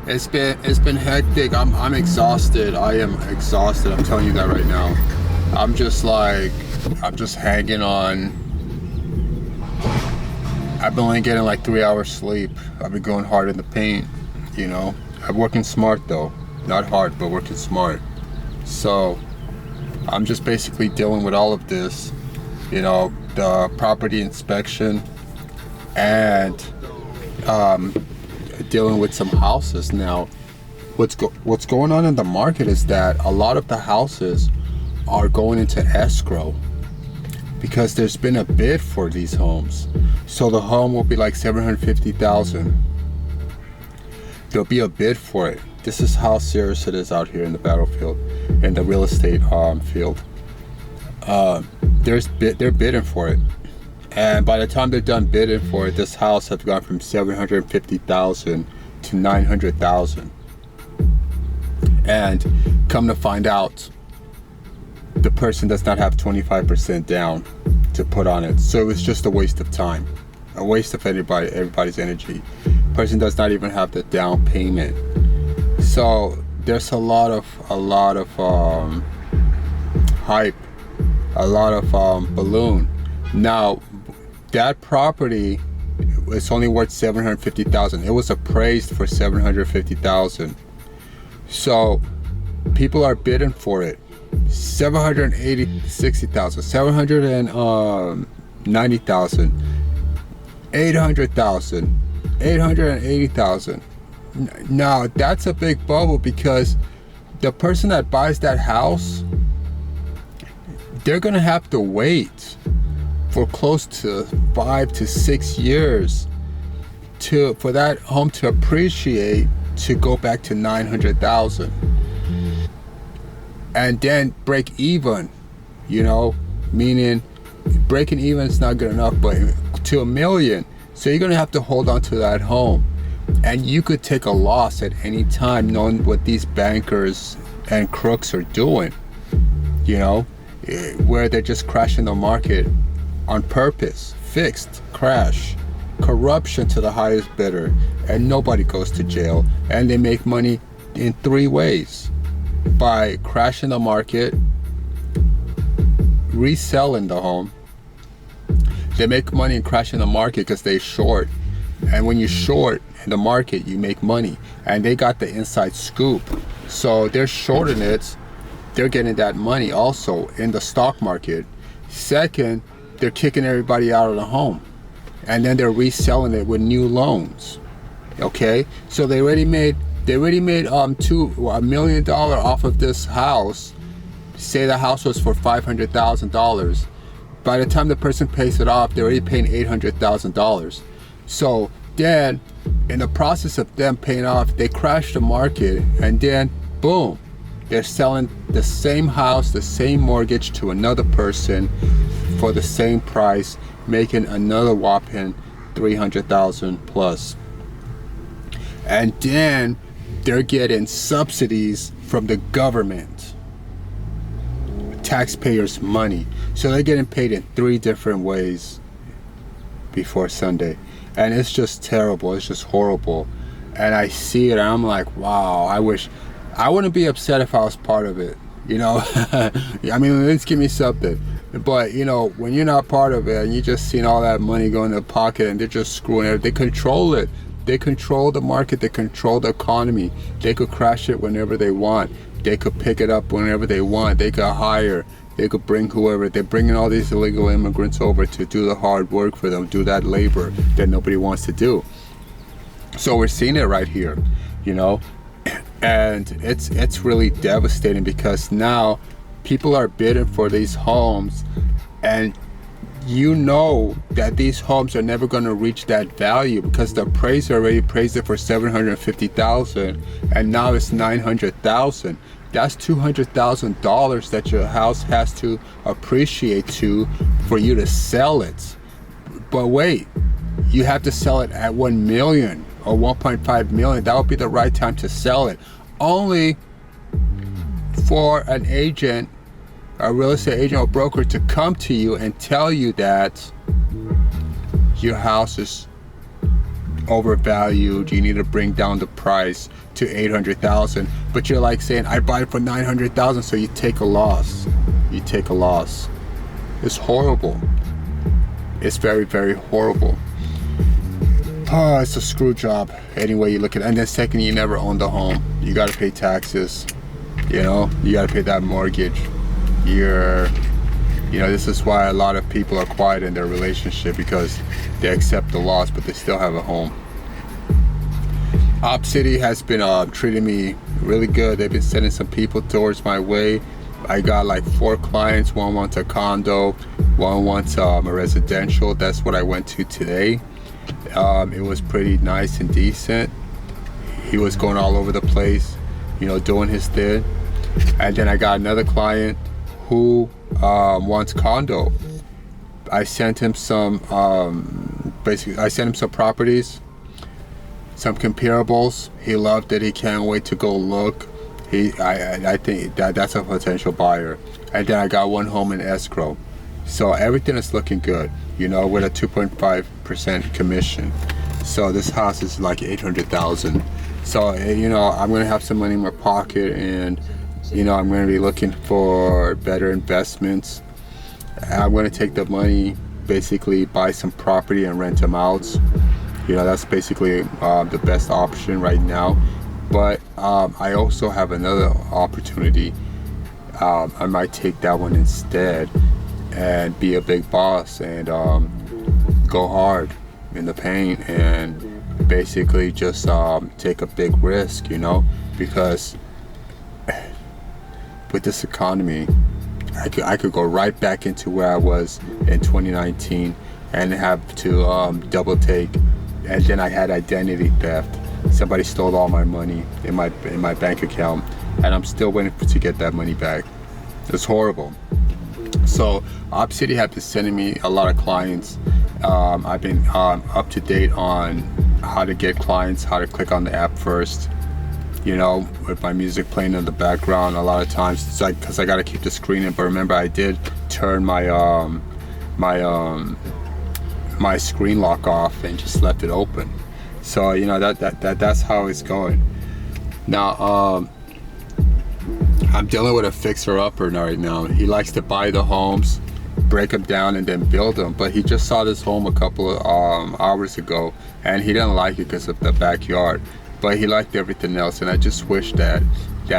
It's been hectic. I'm exhausted. I am exhausted. I'm telling you that right now. I'm just hanging on. I've been only getting like 3 hours sleep. I've been going hard in the paint, you know. I'm working smart though. Not hard, but working smart. So I'm just basically dealing with all of this, you know, the property inspection and dealing with some houses now. What's going on in the market is that a lot of the houses are going into escrow because there's been a bid for these homes. So the home will be like 750,000. There'll be a bid for it. This is how serious it is out here in the battlefield, in the real estate field. They're bidding for it, and by the time they're done bidding for it, this house has gone from 750,000 to 900,000. And come to find out, the person does not have 25% down to put on it. So it was just a waste of time, a waste of everybody's energy. Person does not even have the down payment. So there's a lot of hype, a lot of balloon. Now that property is only worth 750,000. It was appraised for 750,000. So people are bidding for it. 760,000, 790,000, 800,000, 880,000. Now that's a big bubble because the person that buys that house, they're gonna have to wait for close to 5 to 6 years for that home to appreciate to go back to 900,000. And then break even, you know, meaning breaking even is not good enough, but to $1 million. So you're gonna have to hold on to that home, and you could take a loss at any time, knowing what these bankers and crooks are doing, you know, where they're just crashing the market on purpose, fixed crash, corruption to the highest bidder, and nobody goes to jail, and they make money in 3 ways. By crashing the market, reselling the home. They make money in crashing the market because they short. And when you short in the market, you make money. And they got the inside scoop. So they're shorting it. They're getting that money also in the stock market. Second, they're kicking everybody out of the home. And then they're reselling it with new loans. Okay? So they already made $1 million off of this house. Say the house was for $500,000. By the time the person pays it off, they're already paying $800,000. So then, in the process of them paying off, they crash the market, and then boom, they're selling the same house, the same mortgage to another person for the same price, making another whopping $300,000 plus. And then they're getting subsidies from the government, taxpayers' money. So they're getting paid in 3 different ways before Sunday. And it's just terrible. It's just horrible. And I see it and I'm like, wow, I wouldn't be upset if I was part of it. You know, I mean, let's give me something. But, you know, when you're not part of it and you just seen all that money go in their pocket and they're just screwing it, they control it. They control the market, they control the economy. They could crash it whenever they want. They could pick it up whenever they want. They could hire, they could bring whoever. They're bringing all these illegal immigrants over to do the hard work for them, do that labor that nobody wants to do. So we're seeing it right here, you know? And it's really devastating because now people are bidding for these homes, and you know that these homes are never going to reach that value because the appraiser already appraised it for 750,000 and now it's 900,000. That's $200,000 that your house has to appreciate to for you to sell it. But wait, you have to sell it at 1 million or 1.5 million. That would be the right time to sell it. Only for an agent, a real estate agent or broker, to come to you and tell you that your house is overvalued. You need to bring down the price to 800,000, but you're like saying, I buy it for 900,000, so you take a loss. You take a loss. It's horrible. It's very, very horrible. Oh, it's a screw job any way you look at it. And then second, you never own the home. You got to pay taxes. You know, you got to pay that mortgage. This is why a lot of people are quiet in their relationship, because they accept the loss, but they still have a home. Op City has been treating me really good. They've been sending some people towards my way. I got like 4 clients. One wants a condo, one wants a residential. That's what I went to today. It was pretty nice and decent. He was going all over the place, doing his thing. And then I got another client who wants condo. I sent him some some properties, some comparables. He loved it. He can't wait to go look. I think that's a potential buyer. And then I got one home in escrow. So everything is looking good, with a 2.5% commission. So this house is like 800,000. So, I'm going to have some money in my pocket, and, I'm going to be looking for better investments. I'm going to take the money, basically buy some property and rent them out. That's basically the best option right now. But I also have another opportunity. I might take that one instead and be a big boss and go hard in the paint and basically just take a big risk, because with this economy, I could go right back into where I was in 2019 and have to double take. And then I had identity theft. Somebody stole all my money in my bank account, and I'm still waiting to get that money back. It's horrible. So Op City have been sending me a lot of clients. I've been up to date on how to get clients, how to click on the app first, with my music playing in the background. A lot of times it's like, because I got to keep the screen in. But remember, I did turn my my screen lock off and just left it open. So that's how it's going. Now I'm dealing with a fixer-upper right now. He likes to buy the homes, break them down, and then build them. But he just saw this home a couple of hours ago, and he didn't like it because of the backyard. But he liked everything else, and I just wish that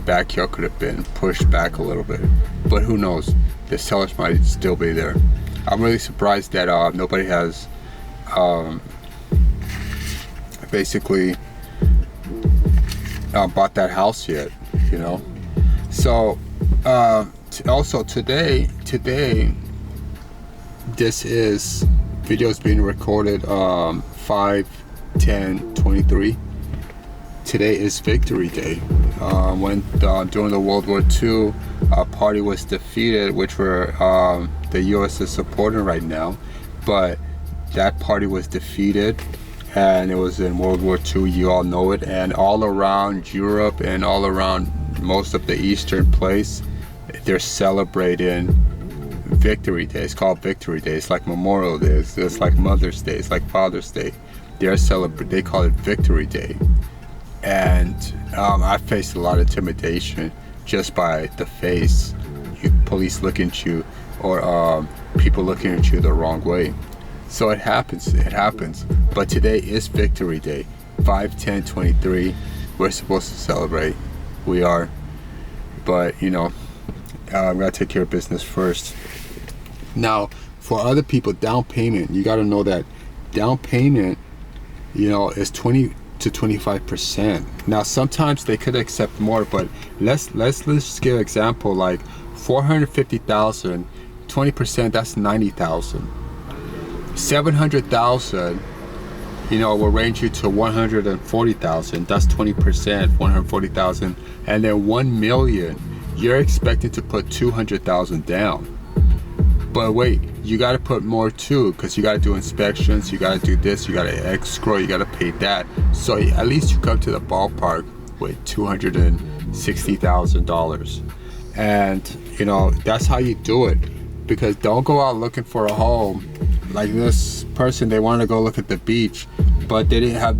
backyard could have been pushed back a little bit. But who knows? The sellers might still be there. I'm really surprised that nobody has basically bought that house yet, So also today this video is being recorded 5/10/23. Today is Victory Day. When during the World War II party was defeated, which the U.S. is supporting right now, but that party was defeated, and it was in World War II. You all know it. And all around Europe and all around most of the Eastern place, they're celebrating Victory Day. It's called Victory Day. It's like Memorial Day. It's like Mother's Day. It's like Father's Day. They call it Victory Day. And I faced a lot of intimidation just by the face. Police looking at you, or people looking at you the wrong way. So it happens. But today is Victory Day, 5/10/23. We're supposed to celebrate. We are. But I'm gonna take care of business first. Now, for other people, down payment, you got to know that down payment, is 20 to 25%. Now, sometimes they could accept more, but let's give an example, like 450,000, 20%, that's 90,000. 700,000, will range you to 140,000. That's 20%, 140,000. And then 1 million, you're expected to put 200,000 down. But wait, you got to put more too, because you got to do inspections, you got to do this, you got to escrow, you got to pay that. So at least you come to the ballpark with $260,000. And that's how you do it. Because don't go out looking for a home. Like this person, they want to go look at the beach, but they didn't have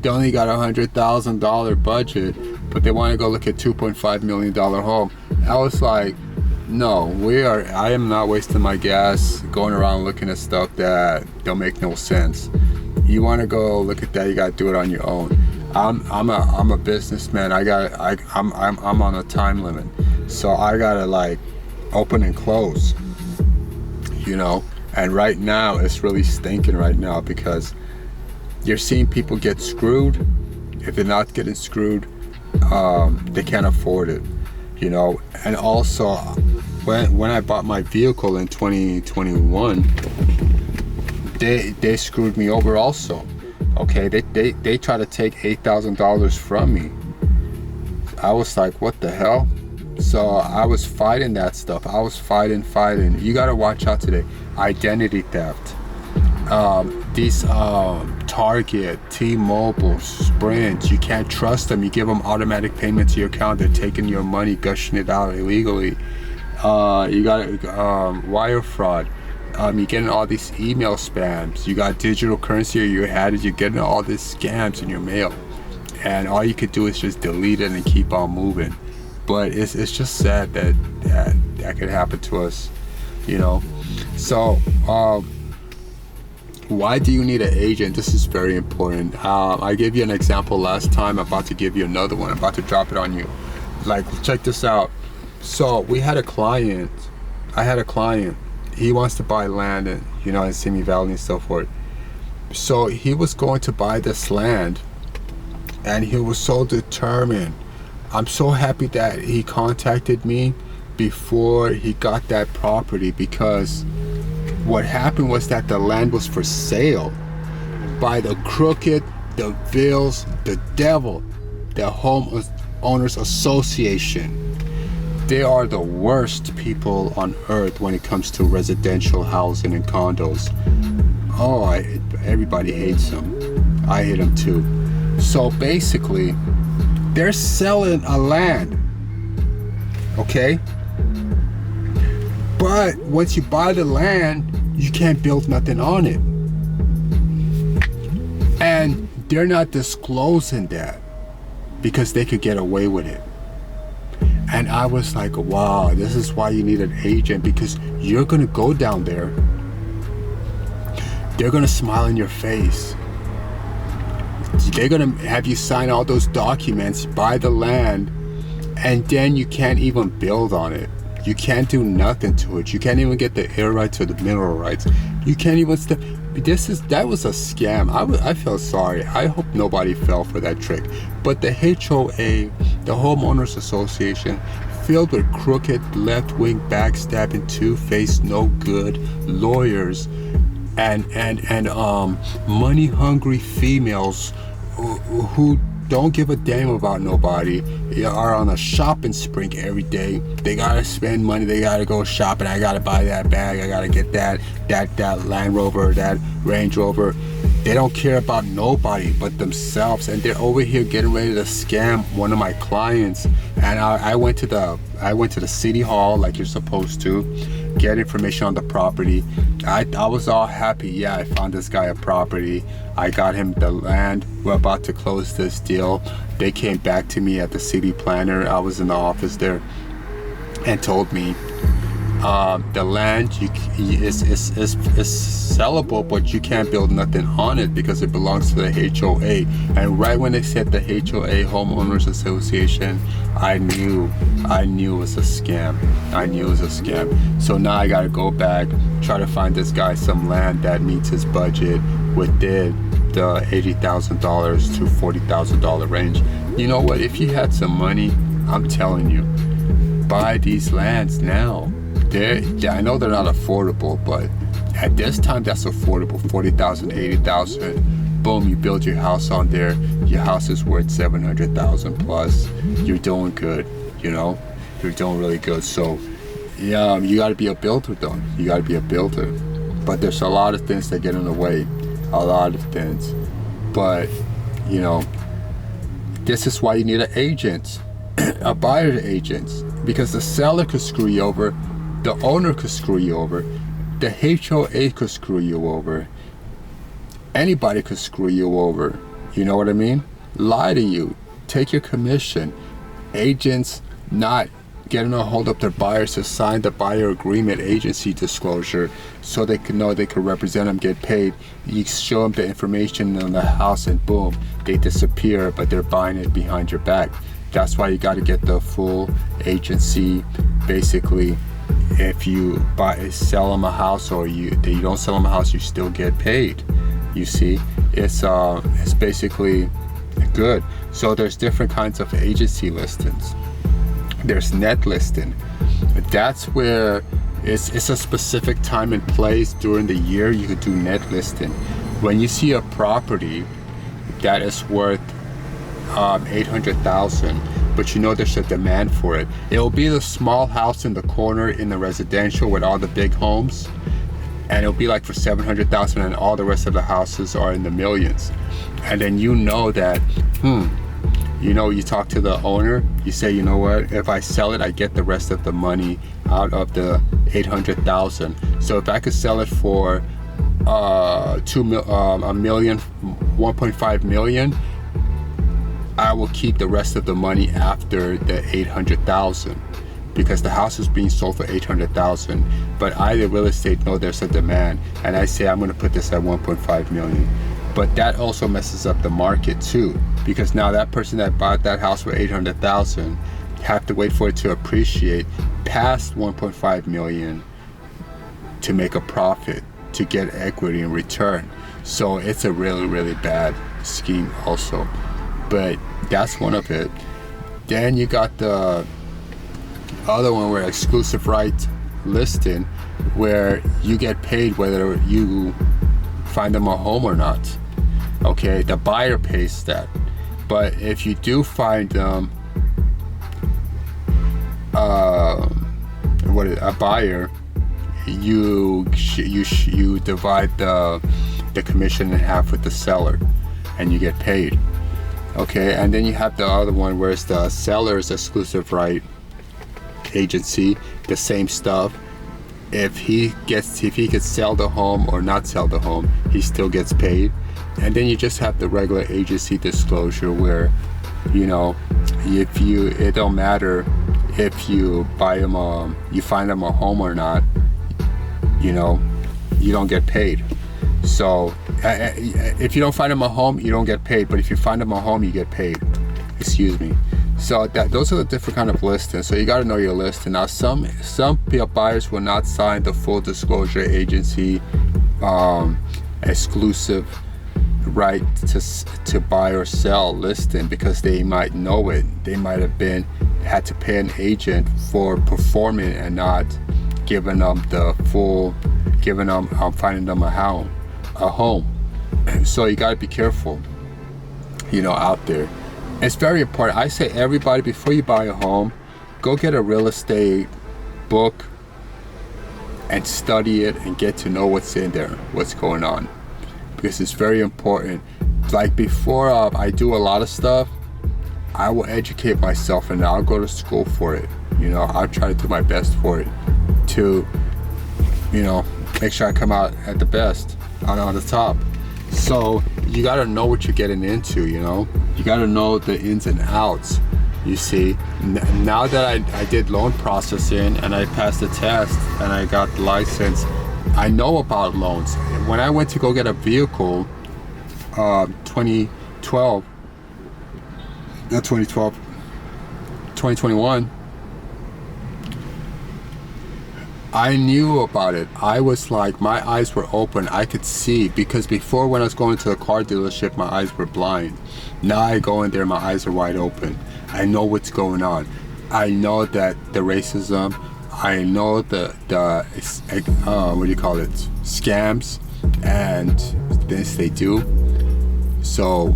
they only got $100,000 budget, but they want to go look at $2.5 million home. I was like, no, I am not wasting my gas going around looking at stuff that don't make no sense. You want to go look at that, you got to do it on your own. I'm a businessman. I'm on a time limit, so I gotta like open and close, you know. And right now it's really stinking right now because you're seeing people get screwed. If they're not getting screwed, they can't afford it, you know. And also, when I bought my vehicle in 2021, they screwed me over also. Okay, they try to take $8,000 from me. I was like, what the hell? So I was fighting that stuff. I was fighting. You gotta watch out today. Identity theft. These Target, T-Mobile, Sprint, you can't trust them. You give them automatic payment to your account, they're taking your money, gushing it out illegally. You got wire fraud. You're getting all these email spams. You got digital currency or you're getting all these scams in your mail. And all you could do is just delete it and keep on moving. But it's just sad that could happen to us, you know. So, why do you need an agent? This is very important. I gave you an example last time. I'm about to give you another one. I'm about to drop it on you. Like, check this out. So, I had a client. He wants to buy land in Simi Valley and so forth. So he was going to buy this land and he was so determined. I'm so happy that he contacted me before he got that property, because what happened was that the land was for sale by the crooked, the Vills, the devil, the Homeowners Association. They are the worst people on earth when it comes to residential housing and condos. Oh, everybody hates them. I hate them too. So basically, they're selling a land, okay? But once you buy the land, you can't build nothing on it. And they're not disclosing that because they could get away with it. And I was like, wow, this is why you need an agent, because you're gonna go down there. They're gonna smile in your face. They're gonna have you sign all those documents, buy the land, and then you can't even build on it. You can't do nothing to it. You can't even get the air rights or the mineral rights. You can't even that was a scam. I feel sorry. I hope nobody fell for that trick. But the HOA, the Homeowners Association, filled with crooked, left-wing, backstabbing, two-faced, no good lawyers and money-hungry females who don't give a damn about nobody, are on a shopping spree every day. They gotta spend money, they gotta go shopping. I gotta buy that bag, I gotta get that Land Rover, that Range Rover. They don't care about nobody but themselves, and they're over here getting ready to scam one of my clients. And I went to the city hall like you're supposed to, get information on the property. I was all happy. Yeah, I found this guy a property. I got him the land. We're about to close this deal. They came back to me at the city planner. I was in the office there, and told me the land is sellable, but you can't build nothing on it because it belongs to the HOA. And right when they said the HOA, Homeowners Association, I knew it was a scam. I knew it was a scam. So now I gotta go back, try to find this guy some land that meets his budget within the $80,000 to $40,000 range. You know what? If you had some money, I'm telling you, buy these lands now. I know they're not affordable, but at this time that's affordable. $40,000, $80,000. Boom, you build your house on there. Your house is worth $700,000 plus. You're doing good, you know? You're doing really good. So yeah, you gotta be a builder though. You gotta be a builder. But there's a lot of things that get in the way. A lot of things. But, you know, this is why you need an agent. A buyer agent. Because the seller could screw you over. The owner could screw you over. The HOA could screw you over. Anybody could screw you over. You know what I mean? Lie to you. Take your commission. Agents not getting a hold of their buyers to sign the buyer agreement agency disclosure so they can know they can represent them, get paid. You show them the information on the house and boom, they disappear, but they're buying it behind your back. That's why you got to get the full agency. Basically, if you sell them a house or you don't sell them a house, you still get paid. You see, it's basically good. So there's different kinds of agency listings. There's net listing. That's where it's a specific time and place during the year you could do net listing. When you see a property that is worth $800,000, but you know there's a demand for it, it'll be the small house in the corner in the residential with all the big homes, and it'll be like for $700,000, and all the rest of the houses are in the millions. And then you know that, you talk to the owner, you say, you know what, if I sell it, I get the rest of the money out of the $800,000. So if I could sell it for $1.5 million, I will keep the rest of the money after the $800,000, because the house is being sold for $800,000. But I, the real estate, know there's a demand, and I say I'm going to put this at $1.5 million. But that also messes up the market too, because now that person that bought that house for $800,000 have to wait for it to appreciate past $1.5 million to make a profit, to get equity in return. So it's a really, really bad scheme also. But that's one of it. Then you got the other one where exclusive right listing, where you get paid whether you find them a home or not. Okay, the buyer pays that. But if you do find them a buyer, you divide the commission in half with the seller, and you get paid. Okay, and then you have the other one where it's the seller's exclusive right agency, the same stuff. If he could sell the home or not sell the home, he still gets paid. And then you just have the regular agency disclosure where, it don't matter if you buy them you find them a home or not, you don't get paid. So if you don't find them a home, you don't get paid. But if you find them a home, you get paid. Excuse me. So those are the different kind of listings. So you got to know your listing. Now some buyers will not sign the full disclosure agency exclusive right to buy or sell listing, because they might know it. They might have had to pay an agent for performing and not giving them finding them a home. So you got to be careful, out there. It's very important. I say everybody, before you buy a home, go get a real estate book and study it and get to know what's in there, what's going on, because it's very important. Like before I do a lot of stuff, I will educate myself and I'll go to school for it. I'll try to do my best for it to, make sure I come out at the best, on the top. So you got to know what you're getting into. You got to know the ins and outs. You see, now that I did loan processing and I passed the test and I got the license, I know about loans. When I went to go get a vehicle, 2021, I knew about it. I was like, my eyes were open. I could see, because before, when I was going to the car dealership, my eyes were blind. Now I go in there, my eyes are wide open. I know what's going on. I know that the racism, I know the scams and things they do. So,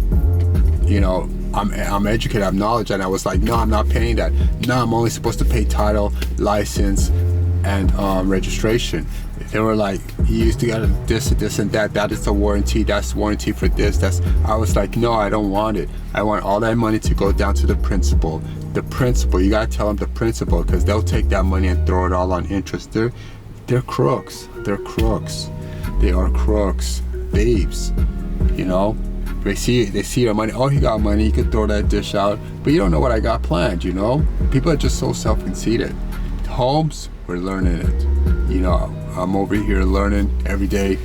I'm educated, I'm knowledge, and I was like, no, I'm not paying that. No, I'm only supposed to pay title, license, and registration. They were like, you used to get this and that. That is the warranty. That's warranty for this. I was like, no, I don't want it. I want all that money to go down to the principal. The principal, you gotta tell them the principal, because they'll take that money and throw it all on interest. They're crooks. They are crooks, thieves. You know, they see your money. Oh, he got money. You could throw that dish out, but you don't know what I got planned. You know, people are just so self-conceited. Holmes, we're learning it. You know, I'm over here learning every day.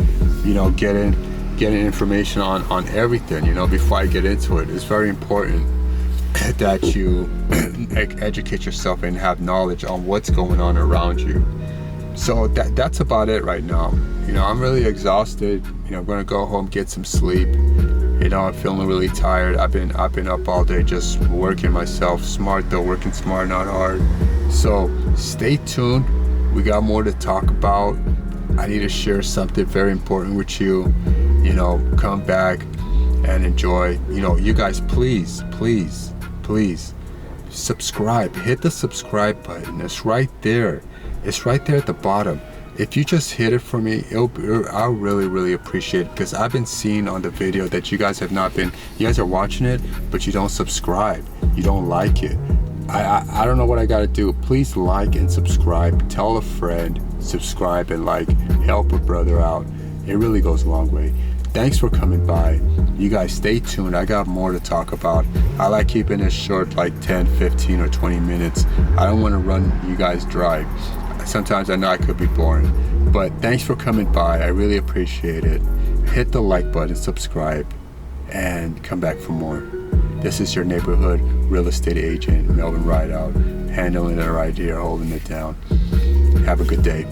You know, getting information on everything. You know, before I get into it, it's very important that you educate yourself and have knowledge on what's going on around you. So that's about it right now. You know, I'm really exhausted. You know, I'm gonna go home, get some sleep. You know, I'm feeling really tired. I've been up all day just working myself. Smart though, working smart, not hard. So stay tuned. We got more to talk about. I need to share something very important with you. You know, come back and enjoy. You know, you guys, please subscribe. Hit the subscribe button. It's right there. It's right there at the bottom. If you just hit it for me, I'll really appreciate it, because I've been seeing on the video that you guys have not been, you guys are watching it, but you don't subscribe. You don't like it. I don't know what I gotta do. Please like and subscribe. Tell a friend, subscribe and like, help a brother out. It really goes a long way. Thanks for coming by. You guys stay tuned. I got more to talk about. I like keeping it short, like 10, 15 or 20 minutes. I don't want to run you guys dry. Sometimes I know I could be boring, but thanks for coming by. I really appreciate it. Hit the like button, subscribe, and come back for more. This is your neighborhood real estate agent, Melvin Rideout, handling it right here, holding it down. Have a good day.